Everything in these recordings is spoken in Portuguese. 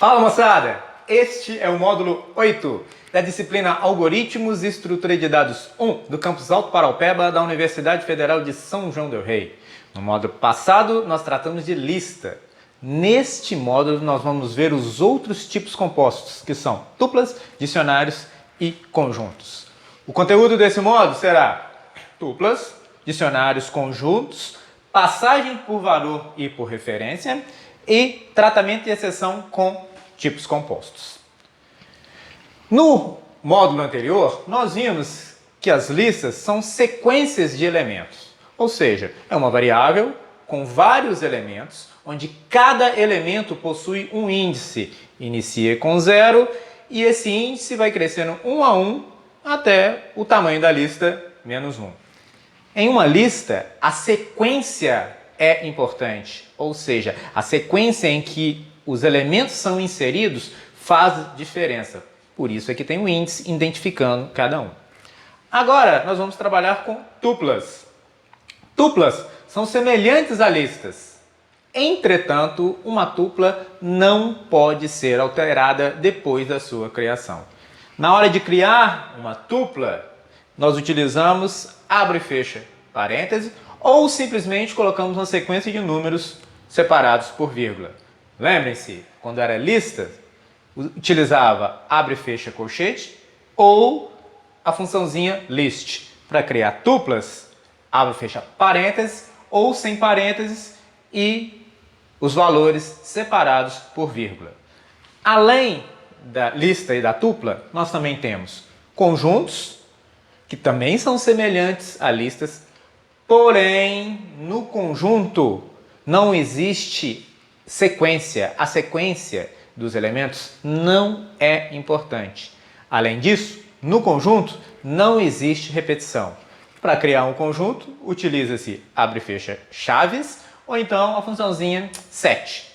Fala, moçada! Este é o módulo 8 da disciplina Algoritmos e Estrutura de Dados 1 do campus Alto Paraupeba da Universidade Federal de São João del Rei. No módulo passado, nós tratamos de lista. Neste módulo, nós vamos ver os outros tipos compostos, que são tuplas, dicionários e conjuntos. O conteúdo desse módulo será tuplas, dicionários, conjuntos, passagem por valor e por referência e tratamento de exceção com tipos compostos. No módulo anterior, nós vimos que as listas são sequências de elementos, ou seja, é uma variável com vários elementos, onde cada elemento possui um índice. Inicia com 0 e esse índice vai crescendo 1 a 1 até o tamanho da lista menos 1. Em uma lista, a sequência é importante, ou seja, a sequência em que os elementos são inseridos faz diferença. Por isso é que tem um índice identificando cada um. Agora, nós vamos trabalhar com tuplas. Tuplas são semelhantes a listas. Entretanto, uma tupla não pode ser alterada depois da sua criação. Na hora de criar uma tupla, nós utilizamos abre e fecha parêntese ou simplesmente colocamos uma sequência de números separados por vírgula. Lembrem-se, quando era lista, utilizava abre e fecha colchete ou a funçãozinha list. Para criar tuplas, abre e fecha parênteses ou sem parênteses e os valores separados por vírgula. Além da lista e da tupla, nós também temos conjuntos, que também são semelhantes a listas, porém, no conjunto não existe sequência. A sequência dos elementos não é importante. Além disso, no conjunto não existe repetição. Para criar um conjunto, utiliza-se abre e fecha chaves ou então a funçãozinha set.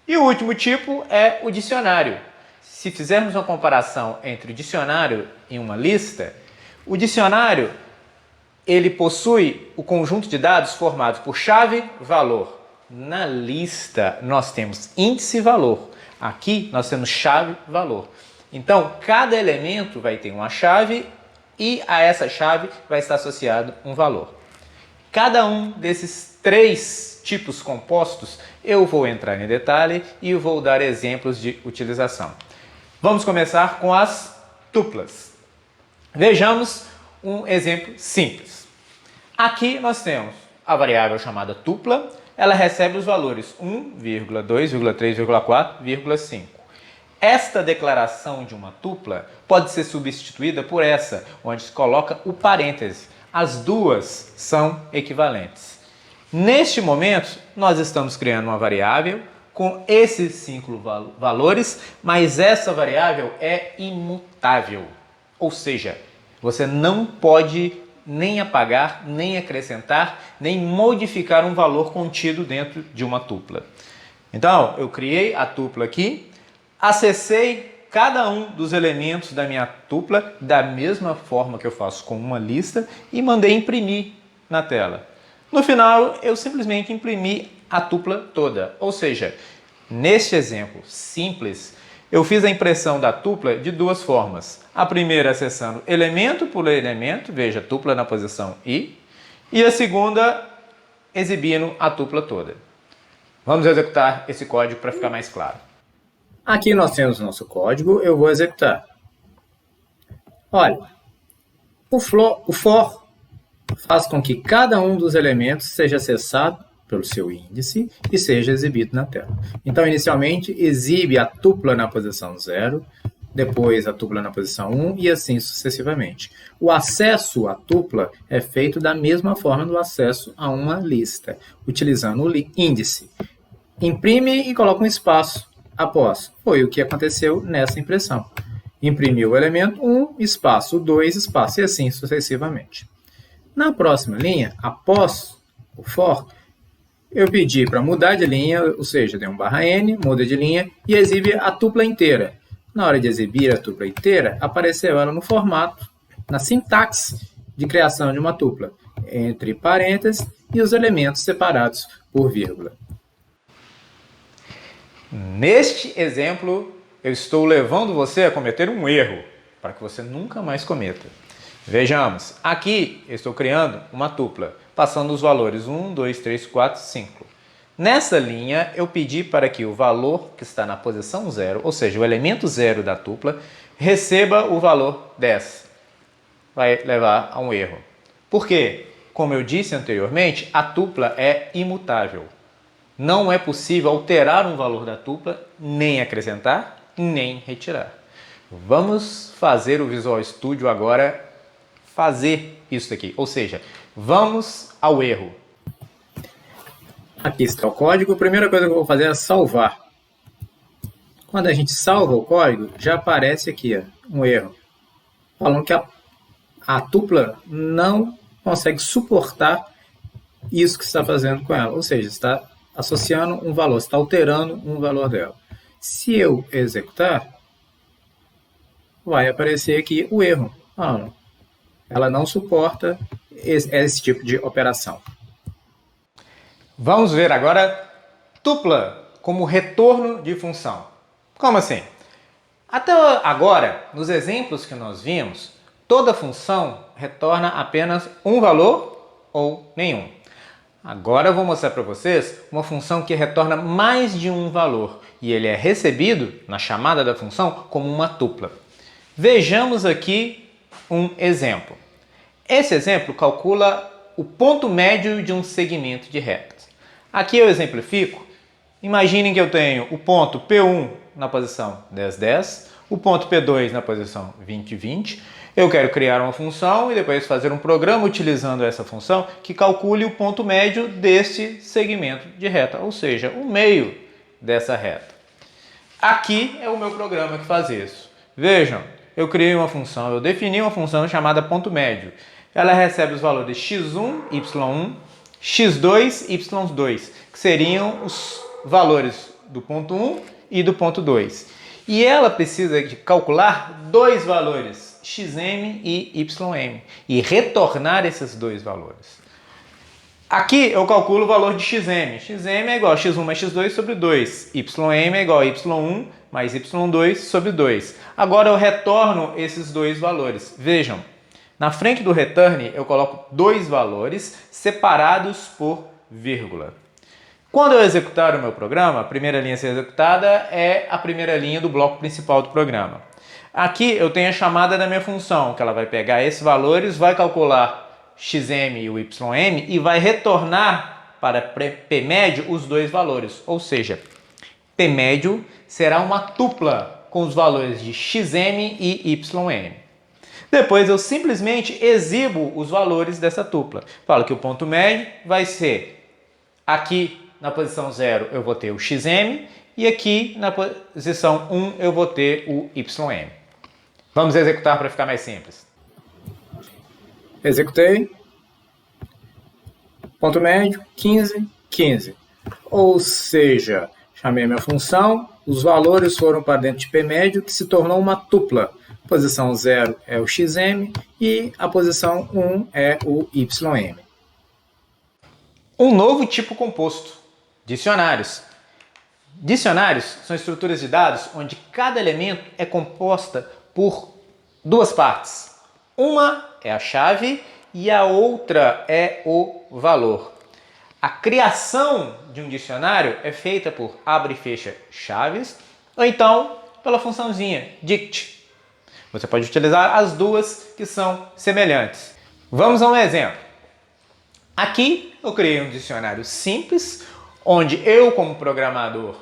E o último tipo é o dicionário. Se fizermos uma comparação entre o dicionário e uma lista, o dicionário ele possui o conjunto de dados formado por chave, valor. Na lista nós temos índice e valor. Aqui nós temos chave, valor. Então, cada elemento vai ter uma chave e a essa chave vai estar associado um valor. Cada um desses três tipos compostos eu vou entrar em detalhe e vou dar exemplos de utilização. Vamos começar com as tuplas. Vejamos um exemplo simples. Aqui nós temos a variável chamada tupla. Ela recebe os valores 1, 2, 3, 4, 5. Esta declaração de uma tupla pode ser substituída por essa, onde se coloca o parêntese. As duas são equivalentes. Neste momento, nós estamos criando uma variável com esses 5 valores, mas essa variável é imutável. Ou seja, você não pode nem apagar, nem acrescentar, nem modificar um valor contido dentro de uma tupla. Então, eu criei a tupla aqui, acessei cada um dos elementos da minha tupla da mesma forma que eu faço com uma lista e mandei imprimir na tela. No final, eu simplesmente imprimi a tupla toda. Ou seja, neste exemplo simples, eu fiz a impressão da tupla de duas formas. A primeira acessando elemento por elemento, veja, tupla na posição I, e a segunda exibindo a tupla toda. Vamos executar esse código para ficar mais claro. Aqui nós temos o nosso código, eu vou executar. Olha, o for faz com que cada um dos elementos seja acessado pelo seu índice e seja exibido na tela. Então, inicialmente, exibe a tupla na posição 0, depois a tupla na posição 1 e assim sucessivamente. O acesso à tupla é feito da mesma forma do acesso a uma lista, utilizando o índice. Imprime e coloca um espaço após. Foi o que aconteceu nessa impressão. Imprimiu o elemento 1, espaço 2, espaço e assim sucessivamente. Na próxima linha, após o for, eu pedi para mudar de linha, ou seja, dei um /n, muda de linha e exibe a tupla inteira. Na hora de exibir a tupla inteira, apareceu ela no formato, na sintaxe de criação de uma tupla, entre parênteses e os elementos separados por vírgula. Neste exemplo, eu estou levando você a cometer um erro, para que você nunca mais cometa. Vejamos, aqui eu estou criando uma tupla, passando os valores 1, 2, 3, 4, 5. Nessa linha, eu pedi para que o valor que está na posição 0, ou seja, o elemento 0 da tupla, receba o valor 10. Vai levar a um erro. Por quê? Como eu disse anteriormente, a tupla é imutável. Não é possível alterar um valor da tupla, nem acrescentar, nem retirar. Vamos fazer o Visual Studio agora fazer isso aqui, ou seja, vamos ao erro. Aqui está o código, a primeira coisa que eu vou fazer é salvar. Quando a gente salva o código, já aparece aqui um erro, falando que a tupla não consegue suportar isso que está fazendo com ela, ou seja, está associando um valor, está alterando um valor dela. Se eu executar, vai aparecer aqui o erro. Ela não suporta esse tipo de operação. Vamos ver agora tupla como retorno de função. Como assim? Até agora, nos exemplos que nós vimos, toda função retorna apenas um valor ou nenhum. Agora eu vou mostrar para vocês uma função que retorna mais de um valor e ele é recebido na chamada da função como uma tupla. Vejamos aqui um exemplo. Esse exemplo calcula o ponto médio de um segmento de retas. Aqui eu exemplifico. Imaginem que eu tenho o ponto P1 na posição 10, 10, o ponto P2 na posição 20, 20. Eu quero criar uma função e depois fazer um programa utilizando essa função que calcule o ponto médio deste segmento de reta, ou seja, o meio dessa reta. Aqui é o meu programa que faz isso. Vejam, eu criei uma função, eu defini uma função chamada ponto médio. Ela recebe os valores x1, y1, x2, y2, que seriam os valores do ponto 1 e do ponto 2. E ela precisa de calcular dois valores, xm e ym, e retornar esses dois valores. Aqui eu calculo o valor de xm. Xm é igual a x1 mais x2 sobre 2. Ym é igual a y1 mais y2 sobre 2. Agora eu retorno esses dois valores. Vejam, na frente do return eu coloco dois valores separados por vírgula. Quando eu executar o meu programa, a primeira linha a ser executada é a primeira linha do bloco principal do programa. Aqui eu tenho a chamada da minha função, que ela vai pegar esses valores, vai calcular xm e o ym e vai retornar para p médio os dois valores. Ou seja, p médio será uma tupla com os valores de xm e ym. Depois eu simplesmente exibo os valores dessa tupla. Falo que o ponto médio vai ser aqui na posição 0 eu vou ter o xm e aqui na posição 1 eu vou ter o ym. Vamos executar para ficar mais simples. Executei. Ponto médio, 15, 15. Ou seja, chamei minha função, os valores foram para dentro de P médio, que se tornou uma tupla. A posição 0 é o xm e a posição 1 é o ym. Um novo tipo composto, dicionários. Dicionários são estruturas de dados onde cada elemento é composta por duas partes. Uma é a chave e a outra é o valor. A criação de um dicionário é feita por abre e fecha chaves ou então pela funçãozinha dict. Você pode utilizar as duas que são semelhantes. Vamos a um exemplo. Aqui eu criei um dicionário simples, onde eu, como programador,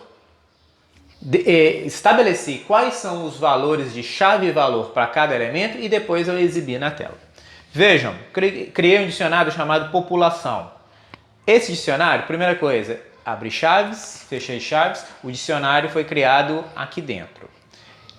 estabeleci quais são os valores de chave e valor para cada elemento e depois eu exibi na tela. Vejam, criei um dicionário chamado população. Esse dicionário, primeira coisa, abri chaves, fechei chaves, o dicionário foi criado aqui dentro.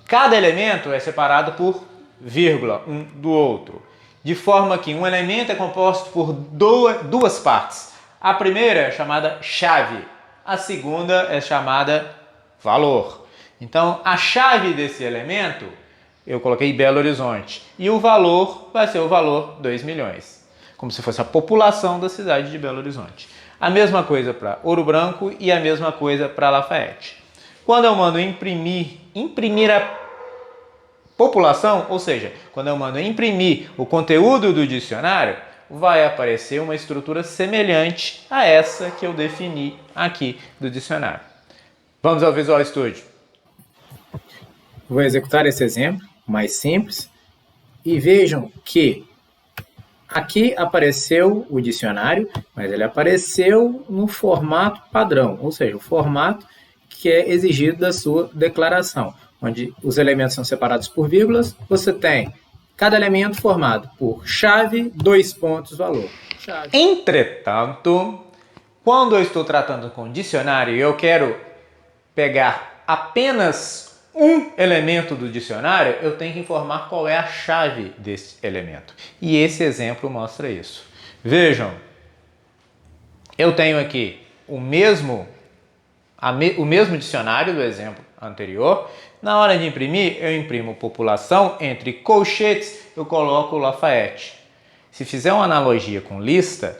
Cada elemento é separado por vírgula um do outro, de forma que um elemento é composto por duas partes. A primeira é chamada chave, a segunda é chamada valor. Então, a chave desse elemento, eu coloquei Belo Horizonte, e o valor vai ser o valor 2 milhões, como se fosse a população da cidade de Belo Horizonte. A mesma coisa para Ouro Branco e a mesma coisa para Lafayette. Quando eu mando imprimir a população, ou seja, quando eu mando imprimir o conteúdo do dicionário, vai aparecer uma estrutura semelhante a essa que eu defini aqui do dicionário. Vamos ao Visual Studio. Vou executar esse exemplo mais simples e vejam que aqui apareceu o dicionário, mas ele apareceu no formato padrão, ou seja, o formato que é exigido da sua declaração, onde os elementos são separados por vírgulas, você tem cada elemento formado por chave, 2 pontos, valor. Chave. Entretanto, quando eu estou tratando com dicionário e eu quero pegar apenas um elemento do dicionário, eu tenho que informar qual é a chave desse elemento. E esse exemplo mostra isso. Vejam, eu tenho aqui o mesmo dicionário do exemplo anterior. Na hora de imprimir, eu imprimo população, entre colchetes eu coloco Lafayette. Se fizer uma analogia com lista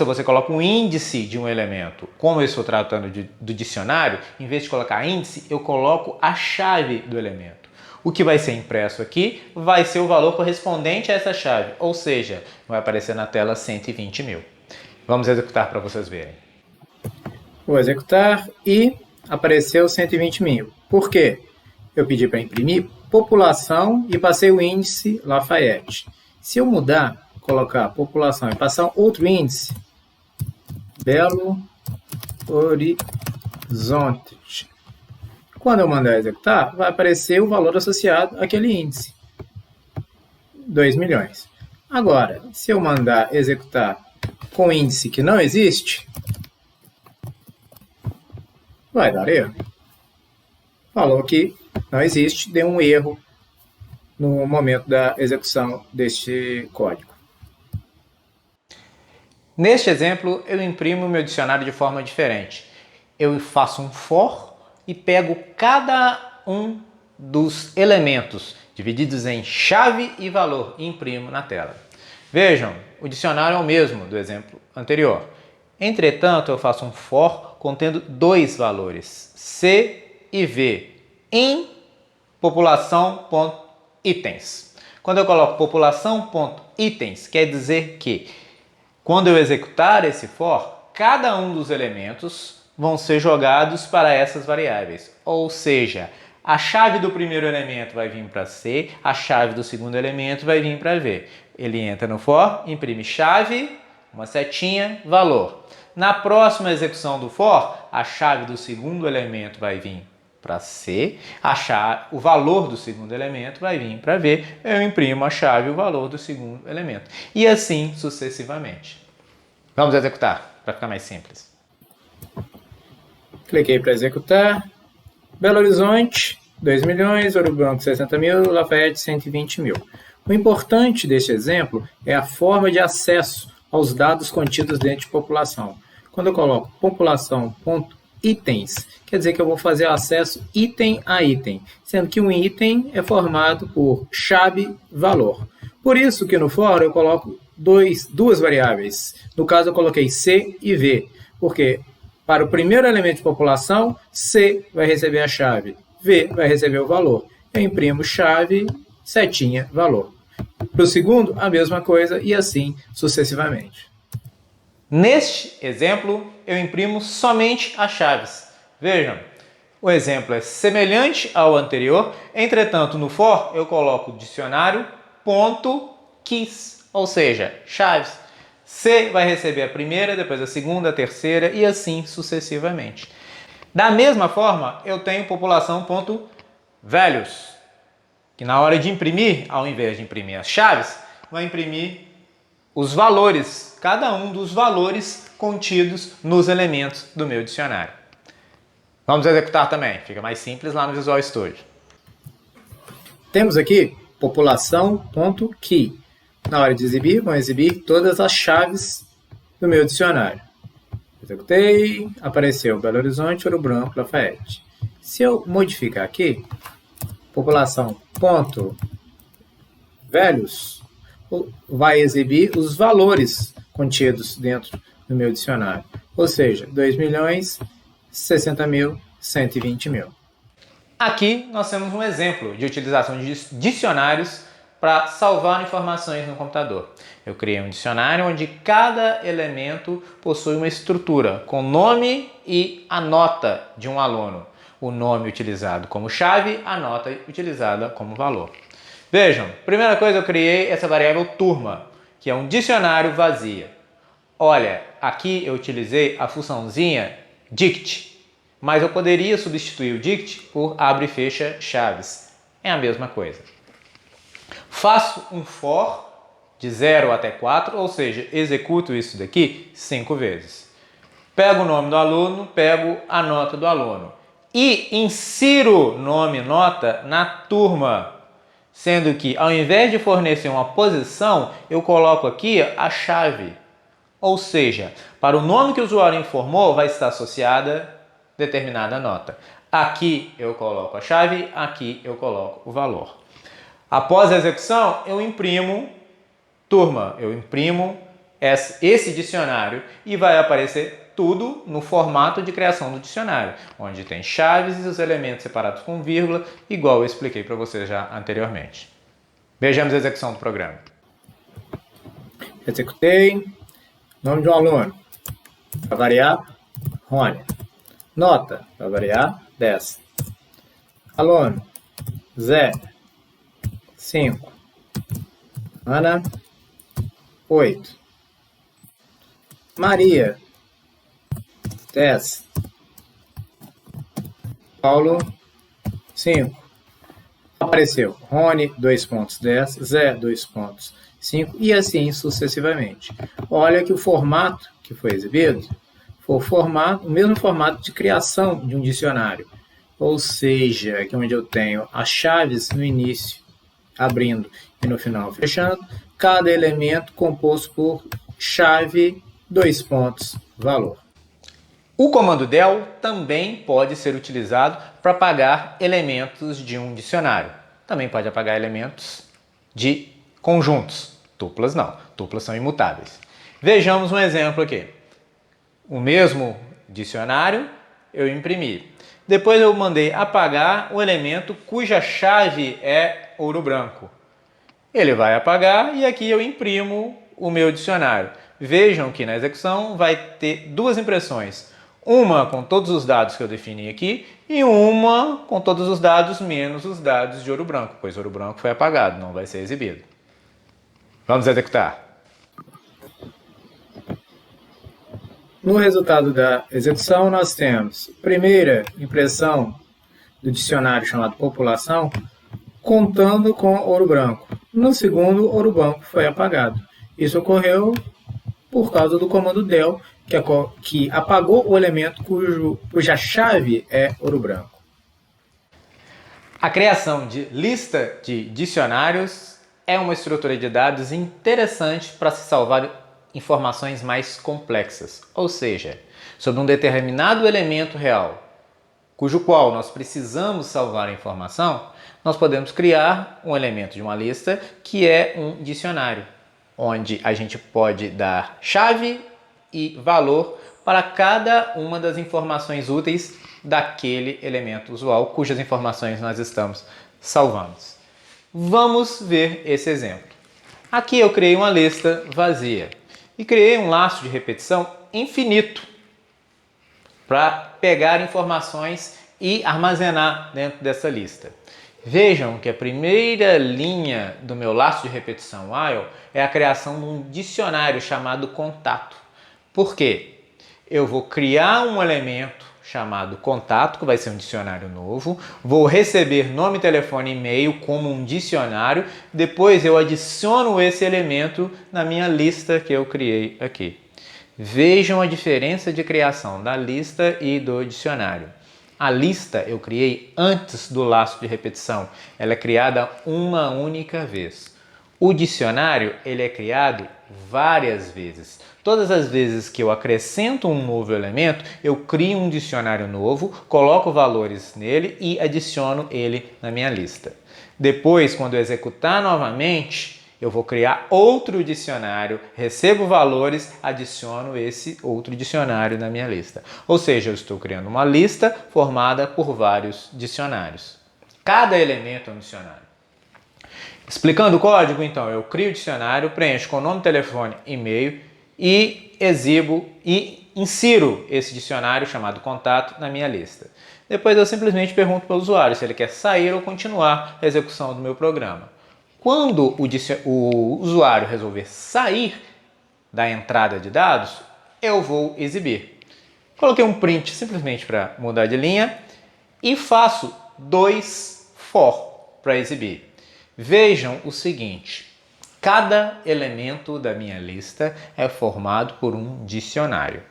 você coloca um índice de um elemento. Como eu estou tratando do dicionário, em vez de colocar índice, eu coloco a chave do elemento. O que vai ser impresso aqui vai ser o valor correspondente a essa chave, ou seja, vai aparecer na tela 120 mil. Vamos executar para vocês verem. Vou executar e apareceu 120 mil. Por quê? Eu pedi para imprimir população e passei o índice Lafayette. Se eu mudar, colocar população e passar outro índice, Belo Horizonte. Quando eu mandar executar, vai aparecer o valor associado àquele índice, 2 milhões. Agora, se eu mandar executar com índice que não existe, vai dar erro. Falou que não existe, deu um erro no momento da execução deste código. Neste exemplo, eu imprimo o meu dicionário de forma diferente. Eu faço um for e pego cada um dos elementos divididos em chave e valor e imprimo na tela. Vejam, o dicionário é o mesmo do exemplo anterior. Entretanto, eu faço um for contendo 2 valores, C e V, em população.itens. Quando eu coloco população.itens, quer dizer que quando eu executar esse for, cada um dos elementos vão ser jogados para essas variáveis. Ou seja, a chave do primeiro elemento vai vir para C, a chave do segundo elemento vai vir para V. Ele entra no for, imprime chave, uma setinha, valor. Na próxima execução do for, a chave do segundo elemento vai vir para C, o valor do segundo elemento vai vir para V, eu imprimo a chave e o valor do segundo elemento. E assim sucessivamente. Vamos executar, para ficar mais simples. Cliquei para executar. Belo Horizonte, 2 milhões, Ouro Branco, 60 mil, Lafayette, 120 mil. O importante deste exemplo é a forma de acesso aos dados contidos dentro de população. Quando eu coloco população.itens, quer dizer que eu vou fazer acesso item a item, sendo que um item é formado por chave valor. Por isso que no for eu coloco duas variáveis. No caso eu coloquei C e V, porque para o primeiro elemento de população, C vai receber a chave, V vai receber o valor. Eu imprimo chave, setinha, valor. Para o segundo, a mesma coisa e assim sucessivamente. Neste exemplo, eu imprimo somente as chaves. Vejam, o exemplo é semelhante ao anterior, entretanto, no for eu coloco dicionário.keys, ou seja, chaves. C vai receber a primeira, depois a segunda, a terceira e assim sucessivamente. Da mesma forma, eu tenho população.values, que na hora de imprimir, ao invés de imprimir as chaves, vai imprimir os valores, cada um dos valores contidos nos elementos do meu dicionário. Vamos executar também, fica mais simples lá no Visual Studio. Temos aqui população.key. Na hora de exibir, vão exibir todas as chaves do meu dicionário. Executei, apareceu Belo Horizonte, Ouro Branco, Lafayette. Se eu modificar aqui, população.values vai exibir os valores contidos dentro do meu dicionário. Ou seja, 2 milhões, 60 mil, 120 mil. Aqui nós temos um exemplo de utilização de dicionários para salvar informações no computador. Eu criei um dicionário onde cada elemento possui uma estrutura com nome e a nota de um aluno. O nome utilizado como chave, a nota utilizada como valor. Vejam, primeira coisa eu criei essa variável turma, que é um dicionário vazia. Olha, aqui eu utilizei a funçãozinha dict, mas eu poderia substituir o dict por abre e fecha chaves. É a mesma coisa. Faço um for de 0 até 4, ou seja, executo isso daqui 5 vezes. Pego o nome do aluno, pego a nota do aluno e insiro nome e nota na turma, sendo que ao invés de fornecer uma posição, eu coloco aqui a chave. Ou seja, para o nome que o usuário informou, vai estar associada determinada nota. Aqui eu coloco a chave, aqui eu coloco o valor. Após a execução, eu imprimo turma, eu imprimo esse dicionário e vai aparecer tudo no formato de criação do dicionário, onde tem chaves e os elementos separados com vírgula, igual eu expliquei para vocês já anteriormente. Vejamos a execução do programa. Executei. Nome de um aluno. Para variar, Rony. Nota. Para variar, 10. Aluno. Zé. 5. Ana. 8. Maria. 10. Paulo. 5. Apareceu Rony, 2 pontos, 10. Zé, 2 pontos, 5. E assim sucessivamente. Olha que o formato que foi exibido foi o mesmo formato de criação de um dicionário. Ou seja, aqui onde eu tenho as chaves no início, abrindo, e no final fechando, cada elemento composto por chave, 2 pontos, valor. O comando del também pode ser utilizado para apagar elementos de um dicionário. Também pode apagar elementos de conjuntos. Tuplas não, tuplas são imutáveis. Vejamos um exemplo aqui. O mesmo dicionário eu imprimi. Depois eu mandei apagar o elemento cuja chave é ouro branco. Ele vai apagar e aqui eu imprimo o meu dicionário. Vejam que na execução vai ter duas impressões. Uma com todos os dados que eu defini aqui e uma com todos os dados menos os dados de ouro branco, pois ouro branco foi apagado, não vai ser exibido. Vamos executar. No resultado da execução, nós temos a primeira impressão do dicionário chamado população, contando com ouro branco. No segundo, ouro branco foi apagado. Isso ocorreu por causa do comando del, que apagou o elemento cuja chave é ouro branco. A criação de lista de dicionários é uma estrutura de dados interessante para se salvar informações mais complexas, ou seja, sobre um determinado elemento real, cujo qual nós precisamos salvar a informação, nós podemos criar um elemento de uma lista que é um dicionário, onde a gente pode dar chave e valor para cada uma das informações úteis daquele elemento usual, cujas informações nós estamos salvando. Vamos ver esse exemplo. Aqui eu criei uma lista vazia e criei um laço de repetição infinito para pegar informações e armazenar dentro dessa lista. Vejam que a primeira linha do meu laço de repetição while é a criação de um dicionário chamado contato. Por quê? Eu vou criar um elemento chamado contato, que vai ser um dicionário novo, vou receber nome, telefone e e-mail como um dicionário, depois eu adiciono esse elemento na minha lista que eu criei aqui. Vejam a diferença de criação da lista e do dicionário. A lista eu criei antes do laço de repetição, ela é criada uma única vez. O dicionário ele é criado várias vezes. Todas as vezes que eu acrescento um novo elemento, eu crio um dicionário novo, coloco valores nele e adiciono ele na minha lista. Depois, quando eu executar novamente, Eu vou criar outro dicionário, recebo valores, adiciono esse outro dicionário na minha lista. Ou seja, eu estou criando uma lista formada por vários dicionários. Cada elemento é um dicionário. Explicando o código, então, eu crio o dicionário, preencho com nome, telefone, e-mail e exibo e insiro esse dicionário chamado contato na minha lista. Depois eu simplesmente pergunto para o usuário se ele quer sair ou continuar a execução do meu programa. Quando o usuário resolver sair da entrada de dados, eu vou exibir. Coloquei um print simplesmente para mudar de linha e faço 2 for para exibir. Vejam o seguinte, cada elemento da minha lista é formado por um dicionário.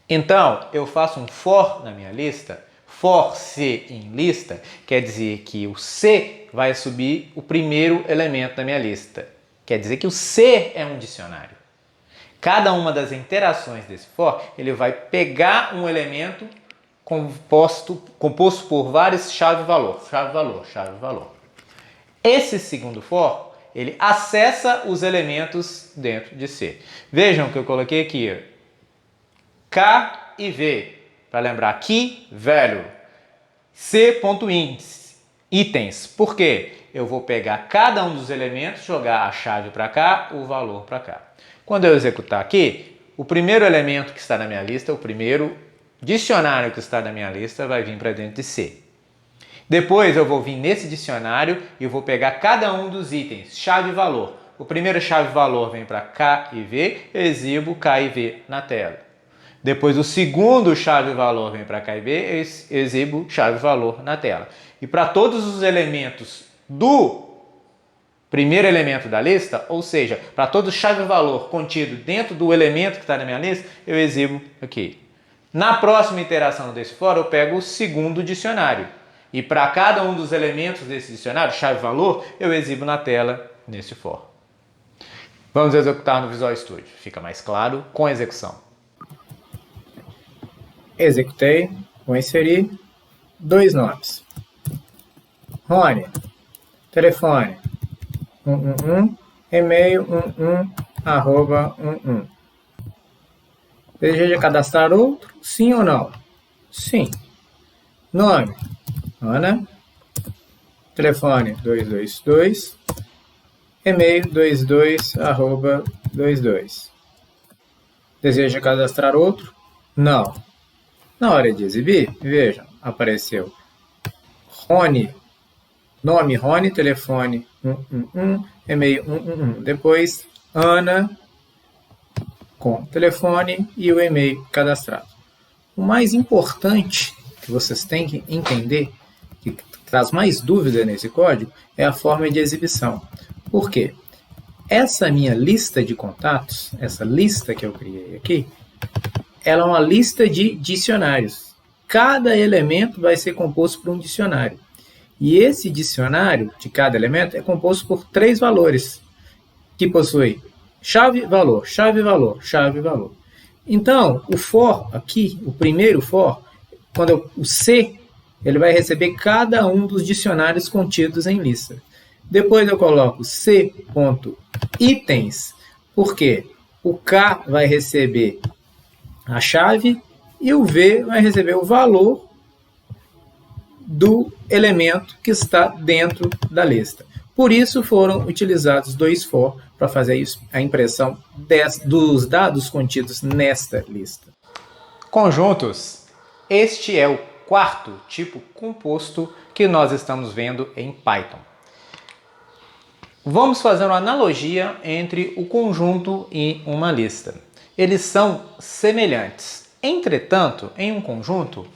Então, eu faço um for na minha lista. For C em lista quer dizer que o C vai subir o primeiro elemento da minha lista. Quer dizer que o C é um dicionário. Cada uma das interações desse for, ele vai pegar um elemento composto por várias chave-valor, chave-valor, chave-valor. Esse segundo for, ele acessa os elementos dentro de C. Vejam que eu coloquei aqui K e V. Para lembrar, key value, c.índice, itens. Por quê? Eu vou pegar cada um dos elementos, jogar a chave para cá, o valor para cá. Quando eu executar aqui, o primeiro elemento que está na minha lista, o primeiro dicionário que está na minha lista vai vir para dentro de C. Depois eu vou vir nesse dicionário e vou pegar cada um dos itens, chave e valor. O primeiro chave e valor vem para K e V, eu exibo K e V na tela. Depois o segundo chave-valor vem para cá e B, eu exibo chave-valor na tela. E para todos os elementos do primeiro elemento da lista, ou seja, para todo chave-valor contido dentro do elemento que está na minha lista, eu exibo aqui. Na próxima iteração desse for, eu pego o segundo dicionário. E para cada um dos elementos desse dicionário, chave-valor, eu exibo na tela nesse for. Vamos executar no Visual Studio. Fica mais claro com a execução. Executei, vou inserir 2 nomes. Rony, telefone 111, e-mail 11@11. Deseja cadastrar outro? Sim ou não? Sim. Nome, Ana, telefone 222, e-mail 22@22. Deseja cadastrar outro? Não. Na hora de exibir, vejam, apareceu Rony, nome Rony, telefone 111, e-mail 111. Depois, Ana, com telefone e o e-mail cadastrado. O mais importante que vocês têm que entender, que traz mais dúvida nesse código, é a forma de exibição. Por quê? Essa minha lista de contatos, essa lista que eu criei aqui, ela é uma lista de dicionários. Cada elemento vai ser composto por um dicionário. E esse dicionário de cada elemento é composto por 3 valores, que possui chave, valor, chave, valor, chave, valor. Então, o for aqui, o primeiro for, o C, ele vai receber cada um dos dicionários contidos em lista. Depois eu coloco C.itens, porque o K vai receber a chave e o V vai receber o valor do elemento que está dentro da lista. Por isso foram utilizados 2 for para fazer a impressão dos dados contidos nesta lista. Conjuntos. Este é o 4º tipo composto que nós estamos vendo em Python. Vamos fazer uma analogia entre o conjunto e uma lista. Eles são semelhantes. Entretanto, em um conjunto,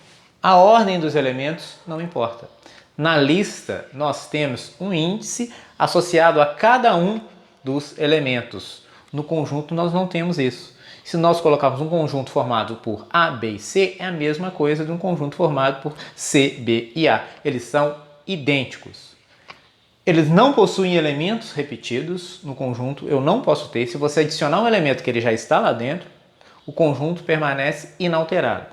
a ordem dos elementos não importa. Na lista, nós temos um índice associado a cada um dos elementos. No conjunto, nós não temos isso. Se nós colocarmos um conjunto formado por A, B e C, é a mesma coisa de um conjunto formado por C, B e A. Eles são idênticos. Eles não possuem elementos repetidos no conjunto, eu não posso ter. Se você adicionar um elemento que ele já está lá dentro, o conjunto permanece inalterado.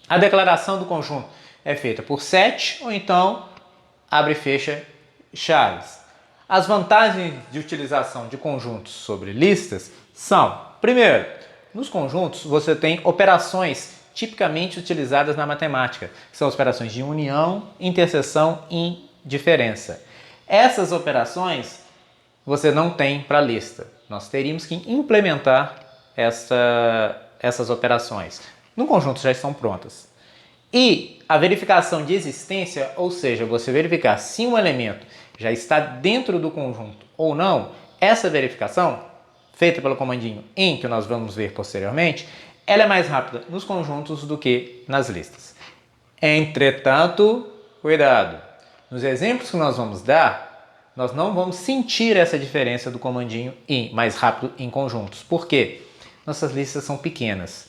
A declaração do conjunto é feita por set ou então abre e fecha chaves. As vantagens de utilização de conjuntos sobre listas são, primeiro, nos conjuntos você tem operações tipicamente utilizadas na matemática, que são as operações de união, interseção e diferença. Essas operações você não tem para a lista. Nós teríamos que implementar essas operações. No conjunto já estão prontas. E a verificação de existência, ou seja, você verificar se um elemento já está dentro do conjunto ou não, essa verificação, feita pelo comandinho in, que nós vamos ver posteriormente, ela é mais rápida nos conjuntos do que nas listas. Entretanto, cuidado, nos exemplos que nós vamos dar, nós não vamos sentir essa diferença do comandinho in, mais rápido em conjuntos. Por quê? Nossas listas são pequenas,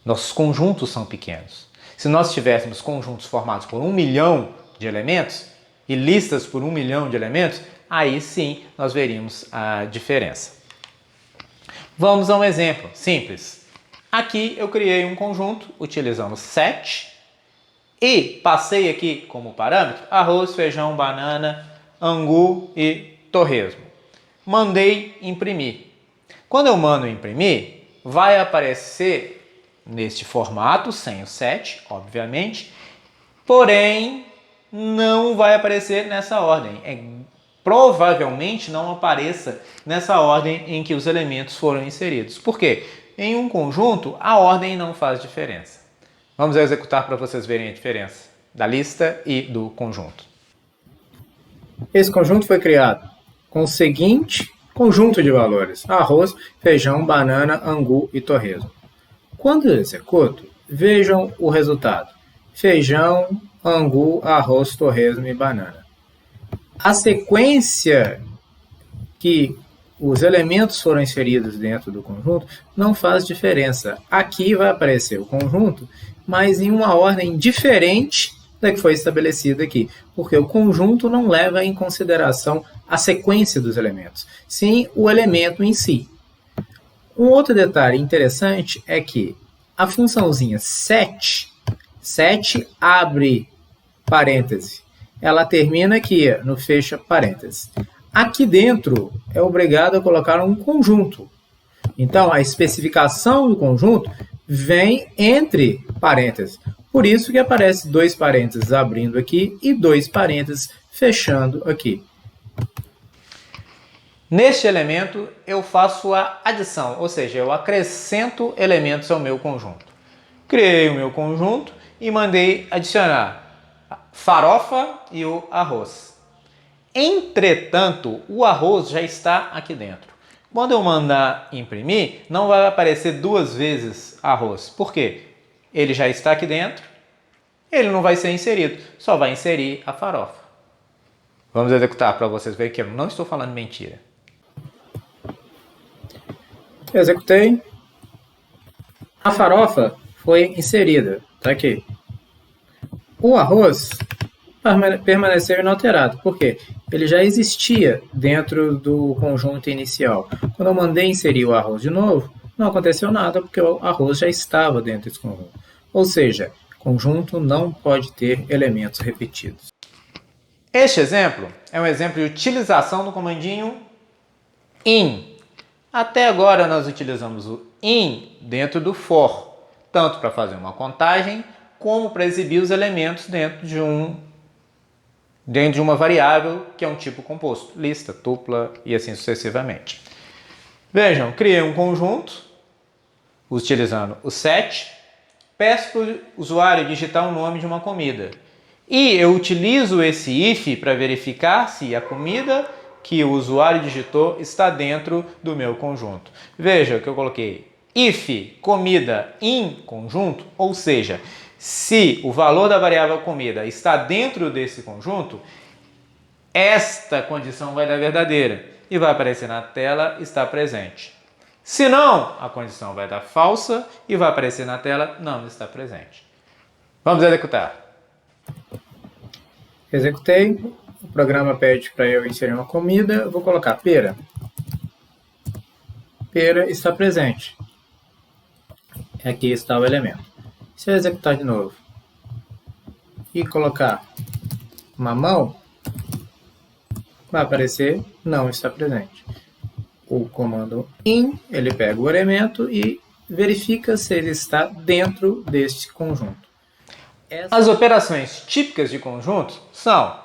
nossos conjuntos são pequenos. Se nós tivéssemos conjuntos formados por 1 milhão de elementos e listas por 1 milhão de elementos, aí sim nós veríamos a diferença. Vamos a um exemplo simples. Aqui eu criei um conjunto utilizando set e passei aqui como parâmetro arroz, feijão, banana, angu e torresmo. Mandei imprimir. Quando eu mando imprimir, vai aparecer neste formato, sem o set, obviamente, porém não vai aparecer nessa ordem. Provavelmente não apareça nessa ordem em que os elementos foram inseridos. Por quê? Em um conjunto, a ordem não faz diferença. Vamos executar para vocês verem a diferença da lista e do conjunto. Esse conjunto foi criado com o seguinte conjunto de valores: arroz, feijão, banana, angu e torresmo. Quando eu executo, vejam o resultado: feijão, angu, arroz, torresmo e banana. A sequência que os elementos foram inseridos dentro do conjunto não faz diferença. Aqui vai aparecer o conjunto, mas em uma ordem diferente da que foi estabelecida aqui, porque o conjunto não leva em consideração a sequência dos elementos, sim o elemento em si. Um outro detalhe interessante é que a funçãozinha set abre parêntese, ela termina aqui no fecha parêntese. Aqui dentro é obrigado a colocar um conjunto. Então, a especificação do conjunto vem entre parênteses. Por isso que aparece 2 parênteses abrindo aqui e 2 parênteses fechando aqui. Neste elemento, eu faço a adição, ou seja, eu acrescento elementos ao meu conjunto. Criei o meu conjunto e mandei adicionar a farofa e o arroz. Entretanto, o arroz já está aqui dentro. Quando eu mandar imprimir, não vai aparecer 2 vezes arroz. Por quê? Ele já está aqui dentro, ele não vai ser inserido, só vai inserir a farofa. Vamos executar para vocês verem que eu não estou falando mentira. Executei. A farofa foi inserida. Está aqui. O arroz permaneceu inalterado. Por quê? Ele já existia dentro do conjunto inicial. Quando eu mandei inserir o arroz de novo, não aconteceu nada, porque o arroz já estava dentro desse conjunto. Ou seja, conjunto não pode ter elementos repetidos. Este exemplo é um exemplo de utilização do comandinho in. Até agora nós utilizamos o in dentro do for, tanto para fazer uma contagem, como para exibir os elementos dentro de uma variável que é um tipo composto, lista, tupla e assim sucessivamente. Vejam, criei um conjunto utilizando o set, peço para o usuário digitar o nome de uma comida e eu utilizo esse if para verificar se a comida que o usuário digitou está dentro do meu conjunto. Veja que eu coloquei if comida in conjunto, ou seja, se o valor da variável comida está dentro desse conjunto, esta condição vai dar verdadeira e vai aparecer na tela está presente. Se não, a condição vai dar falsa e vai aparecer na tela não está presente. Vamos executar. Executei. O programa pede para eu inserir uma comida. Eu vou colocar pera. Pera está presente. Aqui está o elemento. Se eu executar de novo e colocar mamão, vai aparecer não está presente. O comando in, ele pega o elemento e verifica se ele está dentro deste conjunto. As operações típicas de conjunto são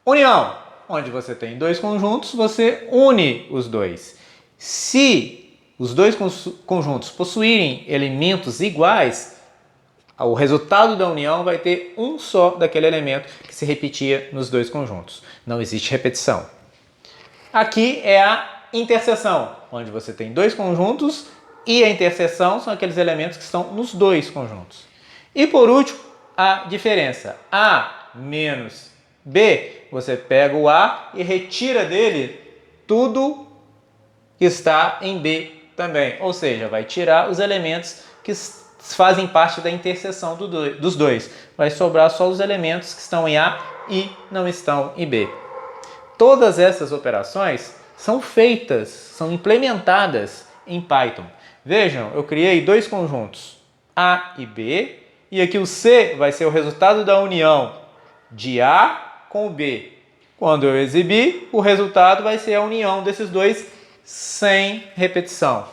união, onde você tem dois conjuntos, você une os dois. Se os dois conjuntos possuírem elementos iguais, o resultado da união vai ter um só daquele elemento que se repetia nos dois conjuntos. Não existe repetição. Aqui é a interseção, onde você tem dois conjuntos e a interseção são aqueles elementos que estão nos dois conjuntos. E por último, a diferença. A menos B, você pega o A e retira dele tudo que está em B também. Ou seja, vai tirar os elementos que fazem parte da interseção dos dois. Vai sobrar só os elementos que estão em A e não estão em B. Todas essas operações são feitas, são implementadas em Python. Vejam, eu criei dois conjuntos, A e B, e aqui o C vai ser o resultado da união de A com o B. Quando eu exibir, o resultado vai ser a união desses dois sem repetição.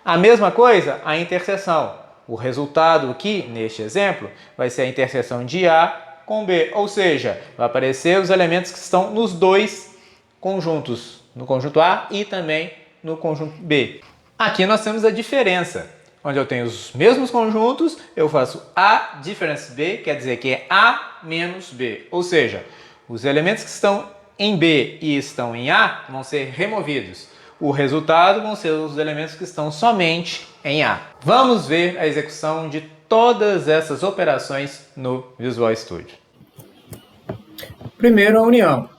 A mesma coisa, a interseção. O resultado aqui, neste exemplo, vai ser a interseção de A com B, ou seja, vai aparecer os elementos que estão nos dois conjuntos, no conjunto A e também no conjunto B. Aqui nós temos a diferença, onde eu tenho os mesmos conjuntos, eu faço A difference B, quer dizer que é A menos B, ou seja, os elementos que estão em B e estão em A vão ser removidos. O resultado vão ser os elementos que estão somente em A. Vamos ver a execução de todas essas operações no Visual Studio. Primeiro, a união.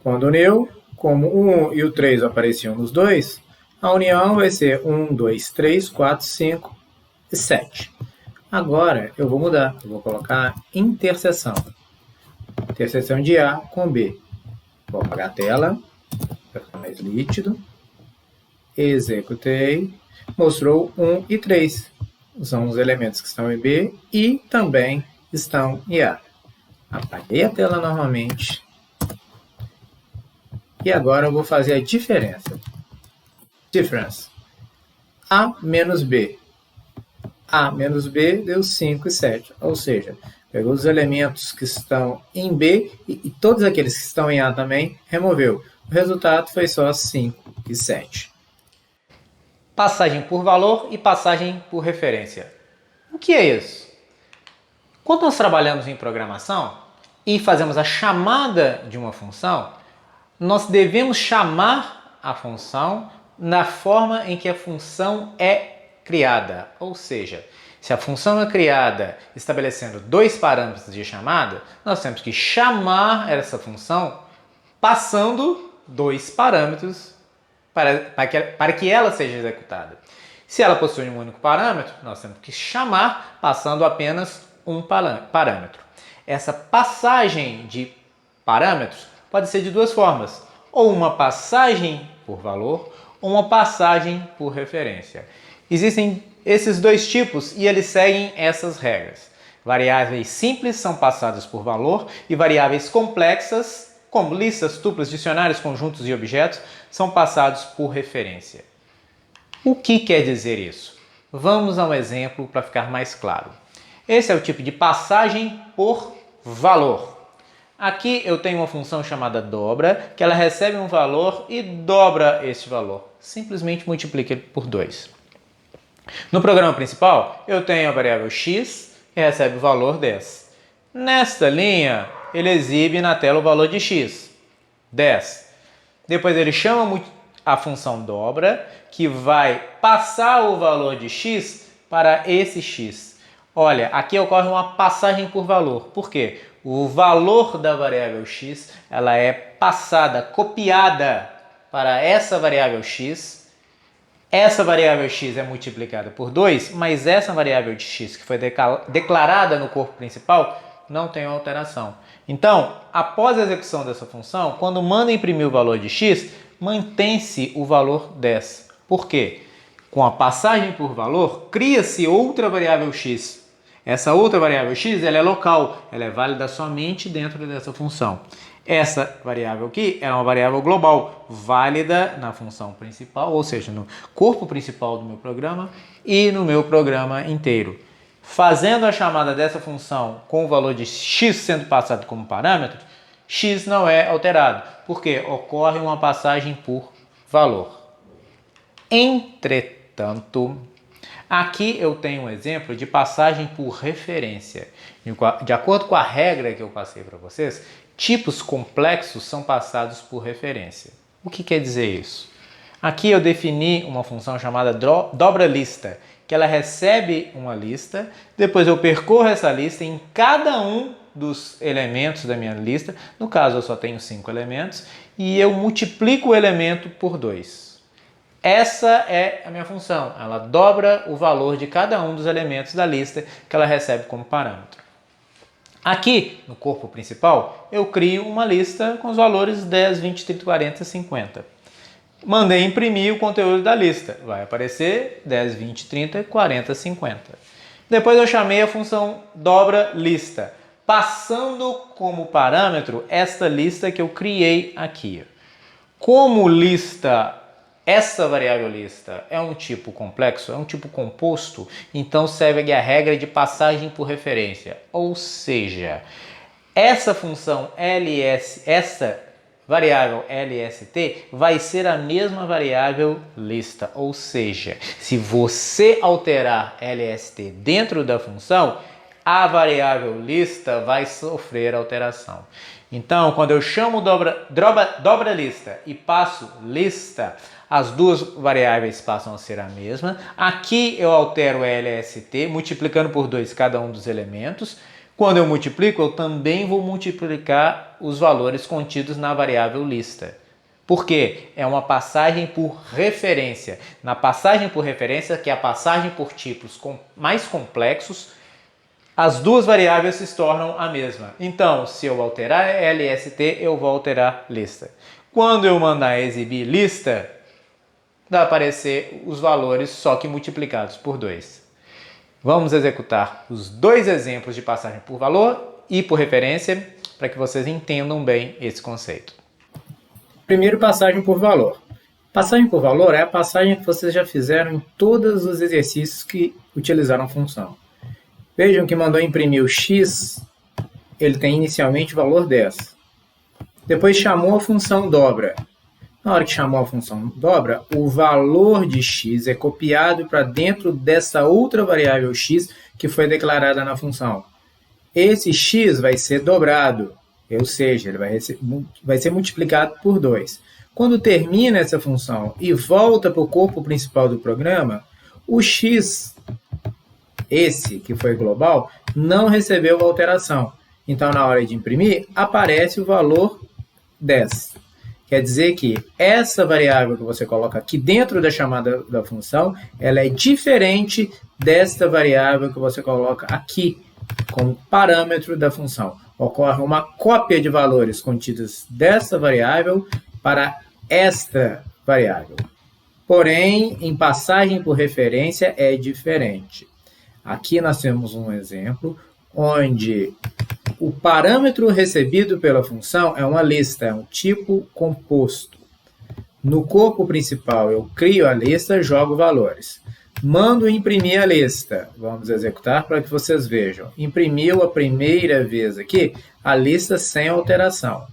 Quando uniu, como o 1 e o 3 apareciam nos dois, a união vai ser 1, 2, 3, 4, 5 e 7. Agora, eu vou mudar. Eu vou colocar interseção. Interseção de A com B. Vou apagar a tela, para ficar mais nítido. Executei. Mostrou 1 e 3. São os elementos que estão em B e também estão em A. Apaguei a tela novamente. E agora eu vou fazer a diferença. Difference. A menos B. A menos B deu 5 e 7. Ou seja, pegou os elementos que estão em B e todos aqueles que estão em A também removeu. O resultado foi só 5 e 7. Passagem por valor e passagem por referência. O que é isso? Quando nós trabalhamos em programação e fazemos a chamada de uma função, nós devemos chamar a função na forma em que a função é criada. Ou seja, se a função é criada estabelecendo dois parâmetros de chamada, nós temos que chamar essa função passando dois parâmetros para que ela seja executada. Se ela possui um único parâmetro, nós temos que chamar passando apenas um parâmetro. Essa passagem de parâmetros pode ser de duas formas, ou uma passagem por valor, ou uma passagem por referência. Existem esses dois tipos e eles seguem essas regras. Variáveis simples são passadas por valor e variáveis complexas, como listas, tuplas, dicionários, conjuntos e objetos, são passados por referência. O que quer dizer isso? Vamos a um exemplo para ficar mais claro. Esse é o tipo de passagem por valor. Aqui eu tenho uma função chamada dobra, que ela recebe um valor e dobra este valor. Simplesmente multiplica ele por 2. No programa principal, eu tenho a variável x, que recebe o valor 10. Nesta linha, ele exibe na tela o valor de x, 10. Depois ele chama a função dobra, que vai passar o valor de x para esse x. Olha, aqui ocorre uma passagem por valor. Por quê? O valor da variável x ela é passada, copiada para essa variável x. Essa variável x é multiplicada por 2, mas essa variável de x que foi declarada no corpo principal não tem alteração. Então, após a execução dessa função, quando manda imprimir o valor de x, mantém-se o valor 10. Por quê? Com a passagem por valor, cria-se outra variável x. Essa outra variável x, ela é local, ela é válida somente dentro dessa função. Essa variável aqui é uma variável global, válida na função principal, ou seja, no corpo principal do meu programa e no meu programa inteiro. Fazendo a chamada dessa função com o valor de x sendo passado como parâmetro, x não é alterado, porque ocorre uma passagem por valor. Entretanto, aqui eu tenho um exemplo de passagem por referência. De acordo com a regra que eu passei para vocês, tipos complexos são passados por referência. O que quer dizer isso? Aqui eu defini uma função chamada dobra-lista, que ela recebe uma lista, depois eu percorro essa lista em cada um dos elementos da minha lista, no caso eu só tenho 5 elementos, e eu multiplico o elemento por 2. Essa é a minha função, ela dobra o valor de cada um dos elementos da lista que ela recebe como parâmetro. Aqui, no corpo principal, eu crio uma lista com os valores 10, 20, 30, 40, 50. Mandei imprimir o conteúdo da lista. Vai aparecer 10, 20, 30, 40, 50. Depois eu chamei a função dobra lista, passando como parâmetro esta lista que eu criei aqui. Como lista, essa variável lista é um tipo complexo, é um tipo composto, então serve a regra de passagem por referência. Ou seja, essa função ls, essa variável lst vai ser a mesma variável lista. Ou seja, se você alterar lst dentro da função, a variável lista vai sofrer alteração. Então, quando eu chamo dobra lista e passo lista, as duas variáveis passam a ser a mesma. Aqui eu altero lst, multiplicando por 2 cada um dos elementos. Quando eu multiplico, eu também vou multiplicar os valores contidos na variável lista. Por quê? É uma passagem por referência. Na passagem por referência, que é a passagem por tipos mais complexos, as duas variáveis se tornam a mesma. Então, se eu alterar lst, eu vou alterar lista. Quando eu mandar exibir lista, vai aparecer os valores só que multiplicados por 2. Vamos executar os dois exemplos de passagem por valor e por referência para que vocês entendam bem esse conceito. Primeiro, passagem por valor. Passagem por valor é a passagem que vocês já fizeram em todos os exercícios que utilizaram a função. Vejam que mandou imprimir o x, ele tem inicialmente o valor 10. Depois chamou a função dobra. Na hora que chamou a função dobra, o valor de x é copiado para dentro dessa outra variável x que foi declarada na função. Esse x vai ser dobrado, ou seja, ele vai ser multiplicado por 2. Quando termina essa função e volta para o corpo principal do programa, o x, esse que foi global, não recebeu alteração. Então, na hora de imprimir, aparece o valor 10. Quer dizer que essa variável que você coloca aqui dentro da chamada da função, ela é diferente desta variável que você coloca aqui como parâmetro da função. Ocorre uma cópia de valores contidos dessa variável para esta variável. Porém, em passagem por referência é diferente. Aqui nós temos um exemplo onde o parâmetro recebido pela função é uma lista, é um tipo composto. No corpo principal, eu crio a lista, jogo valores. Mando imprimir a lista. Vamos executar para que vocês vejam. Imprimiu a primeira vez aqui a lista sem alteração.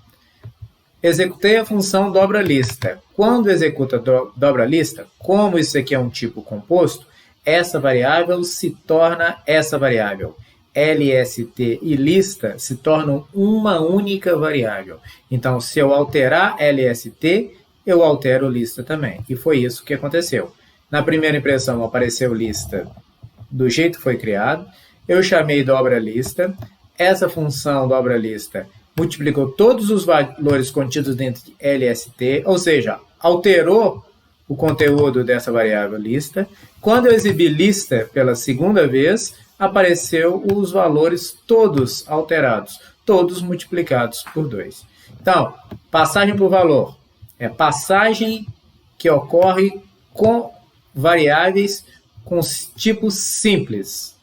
Executei a função dobra lista. Quando executa dobra lista, como isso aqui é um tipo composto, essa variável se torna essa variável. LST e lista se tornam uma única variável. Então, se eu alterar LST, eu altero lista também. E foi isso que aconteceu. Na primeira impressão apareceu lista do jeito que foi criado. Eu chamei dobra lista. Essa função dobra lista multiplicou todos os valores contidos dentro de LST, ou seja, alterou o conteúdo dessa variável lista. Quando eu exibi lista pela segunda vez, apareceu os valores todos alterados, todos multiplicados por 2. Então, passagem por valor é passagem que ocorre com variáveis com tipos simples,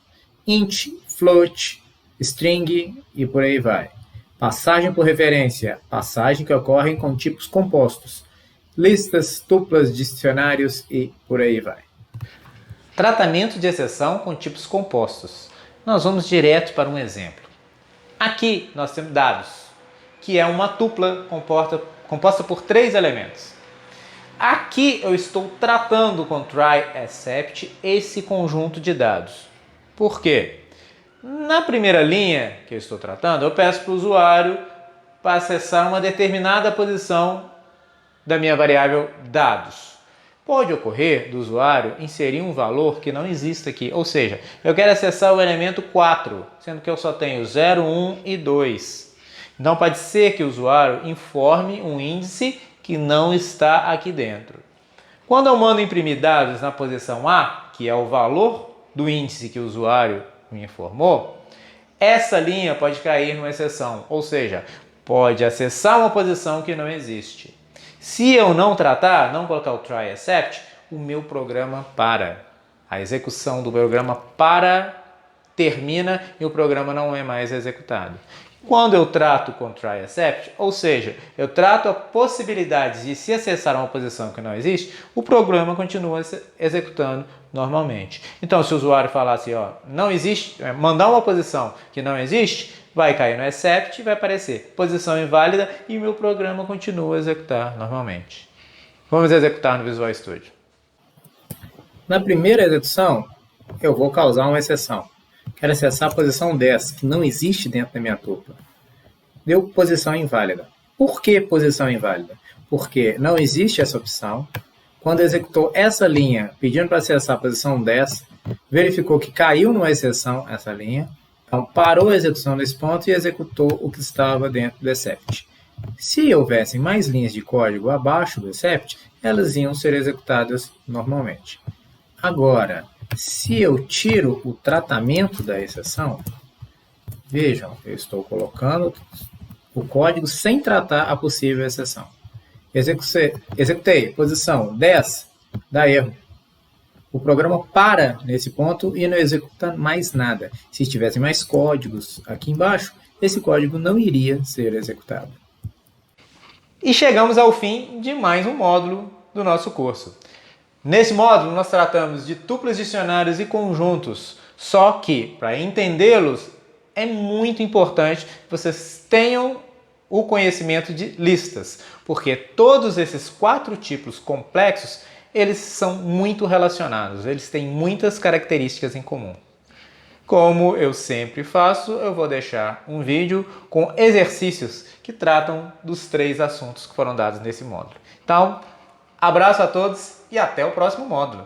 int, float, string e por aí vai. Passagem por referência, passagem que ocorre com tipos compostos, listas, tuplas, dicionários e por aí vai. Tratamento de exceção com tipos compostos. Nós vamos direto para um exemplo. Aqui nós temos dados, que é uma tupla composta por 3 elementos. Aqui eu estou tratando com try except esse conjunto de dados. Por quê? Na primeira linha que eu estou tratando, eu peço para o usuário para acessar uma determinada posição da minha variável dados. Pode ocorrer do usuário inserir um valor que não existe aqui, ou seja, eu quero acessar o elemento 4, sendo que eu só tenho 0, 1 e 2. Então pode ser que o usuário informe um índice que não está aqui dentro. Quando eu mando imprimir dados na posição A, que é o valor do índice que o usuário me informou, essa linha pode cair numa exceção, ou seja, pode acessar uma posição que não existe. Se eu não tratar, não colocar o try except, o meu programa para. A execução do programa termina e o programa não é mais executado. Quando eu trato com try except, ou seja, eu trato a possibilidade de se acessar uma posição que não existe, o programa continua executando normalmente. Então, se o usuário falar assim, não existe, mandar uma posição que não existe, vai cair no except e vai aparecer posição inválida e o meu programa continua a executar normalmente. Vamos executar no Visual Studio. Na primeira execução, eu vou causar uma exceção. Quero acessar a posição 10, que não existe dentro da minha tupla. Deu posição inválida. Por que posição inválida? Porque não existe essa opção. Quando executou essa linha, pedindo para acessar a posição 10, verificou que caiu numa exceção essa linha. Então, parou a execução desse ponto e executou o que estava dentro do except. Se houvessem mais linhas de código abaixo do except, elas iam ser executadas normalmente. Agora, se eu tiro o tratamento da exceção, vejam, eu estou colocando o código sem tratar a possível exceção. Executei, posição 10, dá erro. O programa para nesse ponto e não executa mais nada. Se tivessem mais códigos aqui embaixo, esse código não iria ser executado. E chegamos ao fim de mais um módulo do nosso curso. Nesse módulo, nós tratamos de tuplas, dicionários e conjuntos, só que, para entendê-los, é muito importante que vocês tenham o conhecimento de listas, porque todos esses 4 tipos complexos, eles são muito relacionados, eles têm muitas características em comum. Como eu sempre faço, eu vou deixar um vídeo com exercícios que tratam dos 3 assuntos que foram dados nesse módulo. Então, abraço a todos e até o próximo módulo.